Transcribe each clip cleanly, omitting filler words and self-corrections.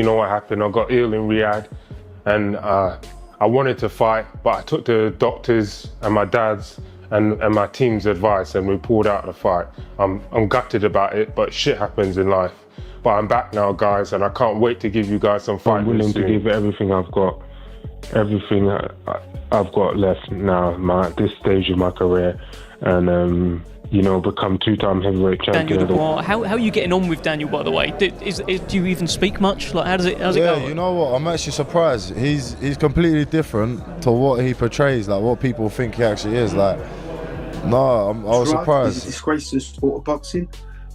You know what happened? I got ill in Riyadh and I wanted to fight, but I took the doctors and my dad's and my team's advice and we pulled out the fight. I'm gutted about it, but shit happens in life. But I'm back now, guys, and I can't wait to give you guys some fight. I'm willing to give everything I've got, everything I've got left now at this stage of my career, and you know, become two-time heavyweight champion. Daniel Dubois, how are you getting on with Daniel, by the way? Do you even speak much? Like, how's it go? Yeah, you know what? I'm actually surprised. He's completely different to what he portrays, like what people think he actually is. Like, no, I was surprised. He's a disgrace to the sport of boxing.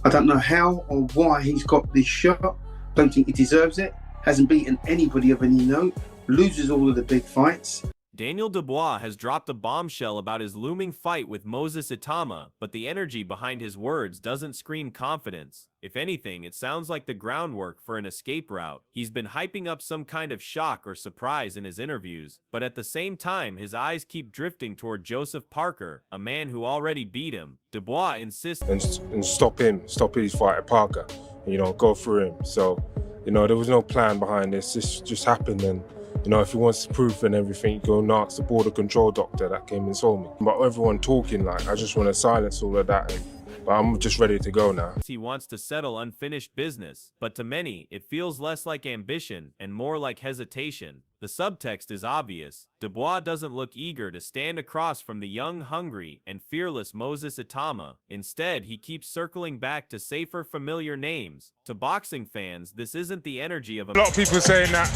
I don't know how or why he's got this shot. Don't think he deserves it. Hasn't beaten anybody of any note. Loses all of the big fights. Daniel Dubois has dropped a bombshell about his looming fight with Moses Itauma, but the energy behind his words doesn't scream confidence. If anything, it sounds like the groundwork for an escape route. He's been hyping up some kind of shock or surprise in his interviews, but at the same time, his eyes keep drifting toward Joseph Parker, a man who already beat him. Dubois insists and stop his fight at Parker, you know, go through him. So, you know, there was no plan behind this. This just happened, and you know, if he wants proof and everything, go and ask the border control doctor that came and saw me. But everyone talking, like, I just want to silence all of that. But I'm just ready to go now. He wants to settle unfinished business, but to many, it feels less like ambition and more like hesitation. The subtext is obvious. Dubois doesn't look eager to stand across from the young, hungry, and fearless Moses Itauma. Instead, he keeps circling back to safer, familiar names. To boxing fans, this isn't the energy of a lot of people saying that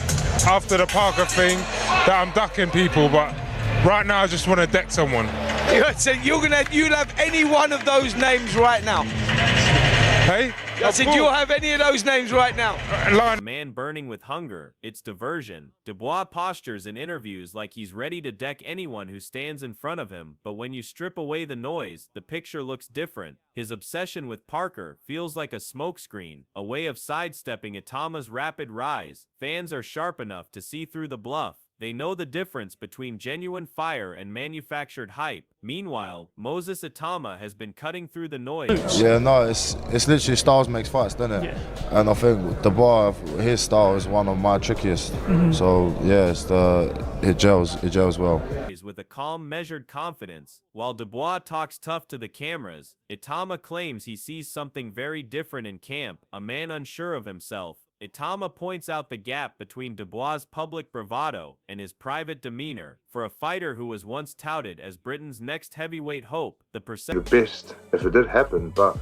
after the Parker thing, that I'm ducking people, but right now I just want to deck someone. So you'd have any one of those names right now? Hey? I said you'll have any of those names right now. A man burning with hunger, it's diversion. Dubois postures in interviews like he's ready to deck anyone who stands in front of him, but when you strip away the noise, the picture looks different. His obsession with Parker feels like a smokescreen, a way of sidestepping Itauma's rapid rise. Fans are sharp enough to see through the bluff. They know the difference between genuine fire and manufactured hype. Meanwhile, Moses Itauma has been cutting through the noise. Yeah, no, it's literally styles makes fights, doesn't it? Yeah. And I think Dubois, his style is one of my trickiest. So yeah, it gels well. With a calm, measured confidence, while Dubois talks tough to the cameras, Itauma claims he sees something very different in camp, a man unsure of himself. Itauma points out the gap between Dubois' public bravado and his private demeanor. For a fighter who was once touted as Britain's next heavyweight hope, the best if it did happen, but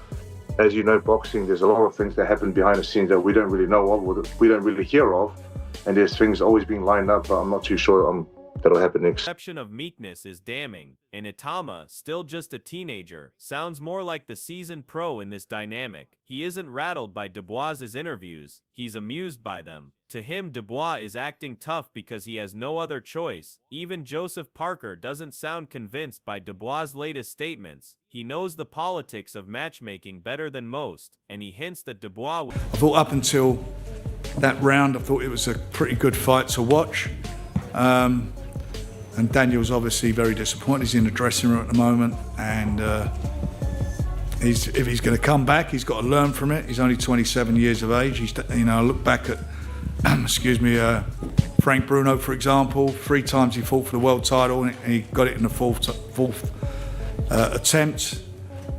as you know, boxing, there's a lot of things that happen behind the scenes that we don't really know of, or we don't really hear of, and there's things always being lined up, but I'm not too sure that'll happen next. The perception of meekness is damning, and Itauma, still just a teenager, sounds more like the seasoned pro in this dynamic. He isn't rattled by Dubois' interviews, he's amused by them. To him, Dubois is acting tough because he has no other choice. Even Joseph Parker doesn't sound convinced by Dubois' latest statements. He knows the politics of matchmaking better than most, and he hints that Dubois... I thought up until that round, I thought it was a pretty good fight to watch. And Daniel's obviously very disappointed. He's in the dressing room at the moment, and if he's going to come back, he's got to learn from it. He's only 27 years of age. I look back at, Frank Bruno, for example. 3 times he fought for the world title, and he got it in the fourth attempt.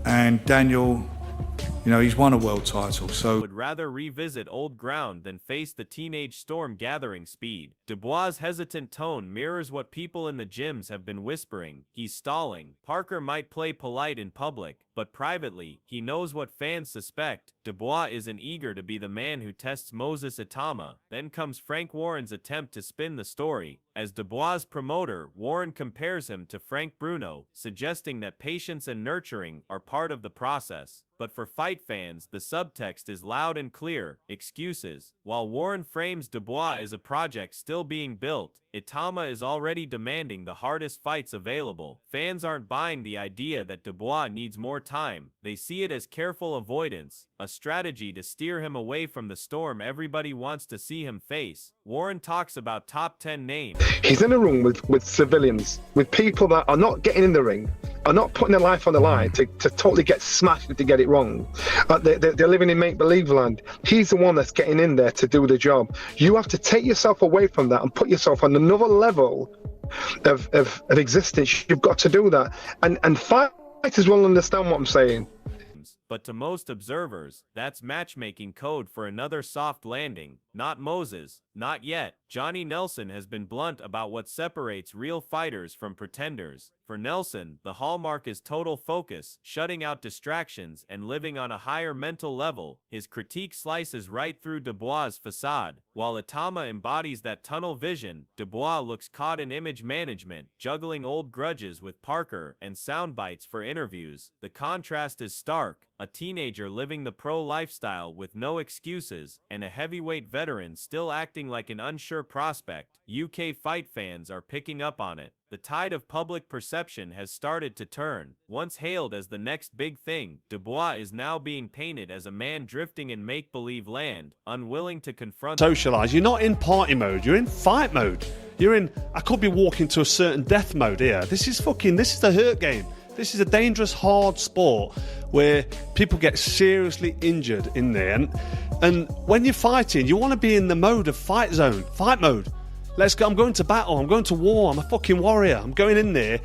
And Daniel, he's won a world title, so... would rather revisit old ground than face the teenage storm gathering speed. Dubois' hesitant tone mirrors what people in the gyms have been whispering. He's stalling. Parker might play polite in public, but privately, he knows what fans suspect. Dubois isn't eager to be the man who tests Moses Itauma. Then comes Frank Warren's attempt to spin the story. As Dubois' promoter, Warren compares him to Frank Bruno, suggesting that patience and nurturing are part of the process. But for fight fans, the subtext is loud and clear: excuses. While Warren frames Dubois as a project still being built, Itauma is already demanding the hardest fights available. Fans aren't buying the idea that Dubois needs more time. They see it as careful avoidance, a strategy to steer him away from the storm everybody wants to see him face. Warren talks about top 10 names. He's in a room with civilians, with people that are not getting in the ring, are not putting their life on the line to totally get smashed to get it wrong. They're living in make-believe land. He's the one that's getting in there to do the job. You have to take yourself away from that and put yourself on another level of existence. You've got to do that. And fighters will understand what I'm saying. But to most observers, that's matchmaking code for another soft landing. Not Moses, not yet. Johnny Nelson has been blunt about what separates real fighters from pretenders. For Nelson, the hallmark is total focus, shutting out distractions, and living on a higher mental level. His critique slices right through Dubois' facade. While Itauma embodies that tunnel vision, Dubois looks caught in image management, juggling old grudges with Parker and sound bites for interviews. The contrast is stark. A teenager living the pro lifestyle with no excuses, and a heavyweight veteran still acting like an unsure prospect. UK fight fans are picking up on it. The tide of public perception has started to turn. Once hailed as the next big thing, Dubois is now being painted as a man drifting in make-believe land, unwilling to confront... Socialise. You're not in party mode, you're in fight mode. You're in, I could be walking to a certain death mode here. This is the hurt game. This is a dangerous, hard sport where people get seriously injured in there. And when you're fighting, you want to be in the mode of fight zone, fight mode. Let's go. I'm going to battle. I'm going to war. I'm a fucking warrior. I'm going in there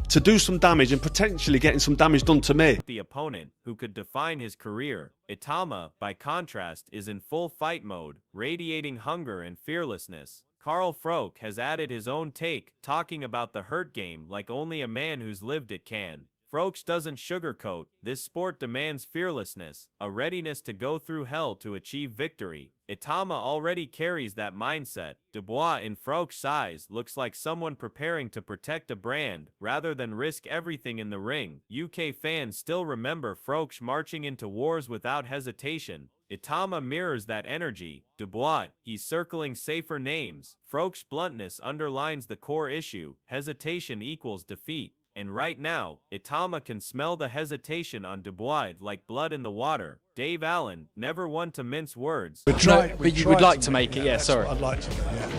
to do some damage and potentially getting some damage done to me. The opponent, who could define his career. Itauma, by contrast, is in full fight mode, radiating hunger and fearlessness. Carl Froch has added his own take, talking about the hurt game like only a man who's lived it can. Froch doesn't sugarcoat. This sport demands fearlessness, a readiness to go through hell to achieve victory. Itauma already carries that mindset. Dubois, in Froch's eyes, looks like someone preparing to protect a brand, rather than risk everything in the ring. UK fans still remember Froch marching into wars without hesitation. Itauma mirrors that energy. Dubois, he's circling safer names. Froch's bluntness underlines the core issue. Hesitation equals defeat. And right now, Itauma can smell the hesitation on Dubois like blood in the water. Dave Allen, never one to mince words. But you would like to make it, yeah, sorry. I'd like to, yeah.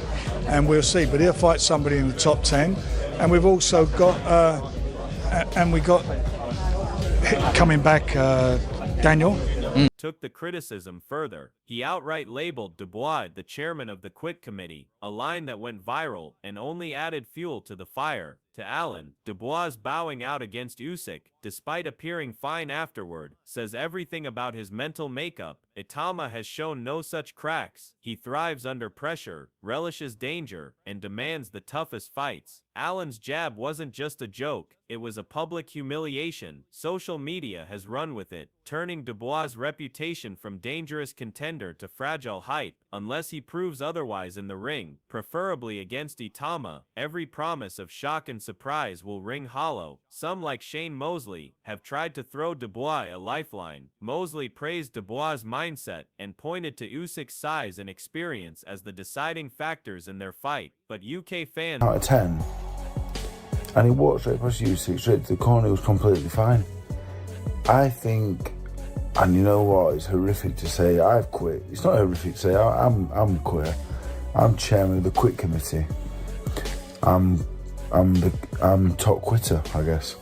And we'll see. But he'll fight somebody in the top 10. And we've also got, coming back, Daniel. Took the criticism further. He outright labeled Dubois the chairman of the Quit Committee, a line that went viral and only added fuel to the fire. To Allen, Dubois bowing out against Usyk, despite appearing fine afterward, says everything about his mental makeup. Itauma has shown no such cracks. He thrives under pressure, relishes danger, and demands the toughest fights. Allen's jab wasn't just a joke, it was a public humiliation. Social media has run with it, turning Dubois' reputation from dangerous contender to fragile hype, unless he proves otherwise in the ring, preferably against Itauma. Every promise of shock and surprise will ring hollow. Some, like Shane Mosley, have tried to throw Dubois a lifeline. Mosley praised Dubois' mindset and pointed to Usyk's size and experience as the deciding factors in their fight. But UK fans... Out of 10, and he walked straight past Usyk, straight to the corner, he was completely fine. I think, and you know what, it's horrific to say I've quit. It's not horrific to say I'm quit. I'm chairman of the Quit Committee. I'm top quitter, I guess.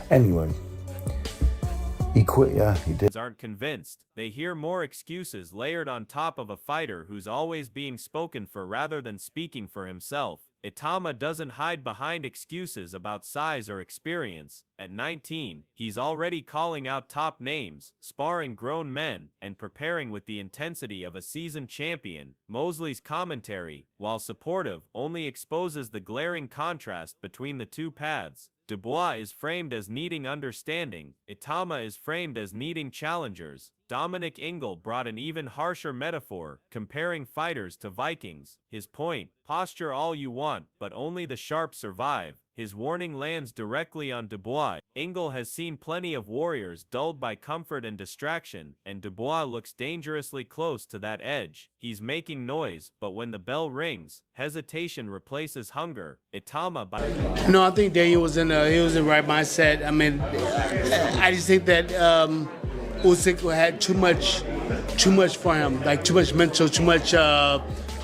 Anyway, he quit, yeah, he did. Aren't convinced. They hear more excuses layered on top of a fighter who's always being spoken for rather than speaking for himself. Itauma doesn't hide behind excuses about size or experience. At 19, he's already calling out top names, sparring grown men, and preparing with the intensity of a seasoned champion. Mosley's commentary, while supportive, only exposes the glaring contrast between the two paths. Dubois is framed as needing understanding. Itauma is framed as needing challengers. Dominic Ingle brought an even harsher metaphor, comparing fighters to Vikings. His point, posture all you want, but only the sharp survive. His warning lands directly on Dubois. Ingle has seen plenty of warriors dulled by comfort and distraction, and Dubois looks dangerously close to that edge. He's making noise, but when the bell rings, hesitation replaces hunger. Itauma by... No, I think Daniel was in the right mindset. I mean, I just think that Usyk had too much too much for him, like too much mental, too much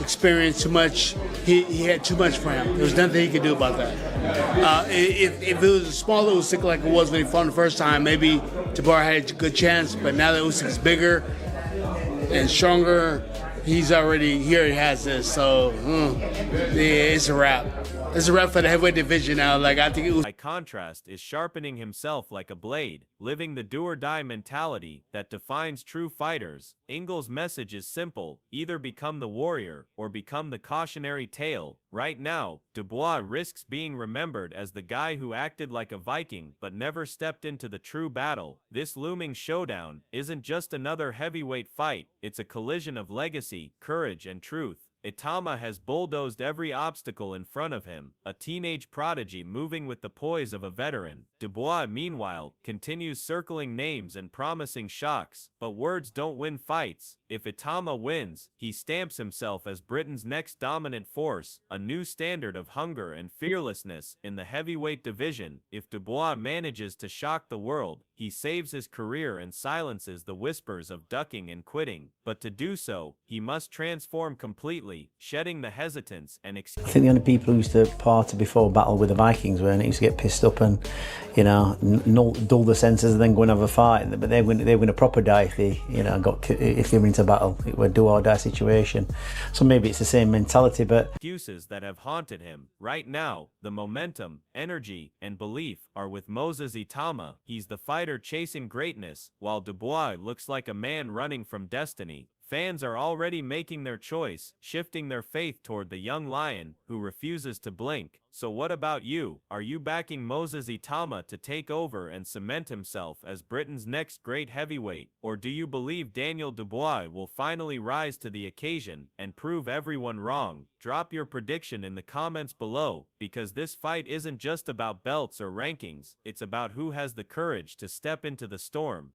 experience, too much. He had too much for him. There was nothing he could do about that. If it was a smaller Usyk like it was when he fought the first time, maybe Dubois had a good chance. But now that Usyk's bigger and stronger, he already has this. So yeah, it's a wrap. It's a wrap for the heavyweight division now. Like I think it was. By contrast, is sharpening himself like a blade, living the do-or-die mentality that defines true fighters. Ingle's message is simple: either become the warrior or become the cautionary tale. Right now, Dubois risks being remembered as the guy who acted like a Viking but never stepped into the true battle. This looming showdown isn't just another heavyweight fight, it's a collision of legacy, courage, and truth. Itauma has bulldozed every obstacle in front of him, a teenage prodigy moving with the poise of a veteran. Dubois, meanwhile, continues circling names and promising shocks, but words don't win fights. If Itauma wins, he stamps himself as Britain's next dominant force, a new standard of hunger and fearlessness in the heavyweight division. If Dubois manages to shock the world, he saves his career and silences the whispers of ducking and quitting. But to do so, he must transform completely, shedding the hesitance and I think the only people who used to party before battle with the Vikings were, and it used to get pissed up and, you know, dull the senses and then go and have a fight. But they were going to proper die if they, you know, if they were into battle. It was a do or die situation. So maybe it's the same mentality, but excuses that have haunted him. Right now, the momentum, energy, and belief are with Moses Itauma. He's the fighter chasing greatness, while Dubois looks like a man running from destiny. Fans are already making their choice, shifting their faith toward the young lion who refuses to blink. So what about you? Are you backing Moses Itauma to take over and cement himself as Britain's next great heavyweight? Or do you believe Daniel Dubois will finally rise to the occasion and prove everyone wrong? Drop your prediction in the comments below, because this fight isn't just about belts or rankings, it's about who has the courage to step into the storm.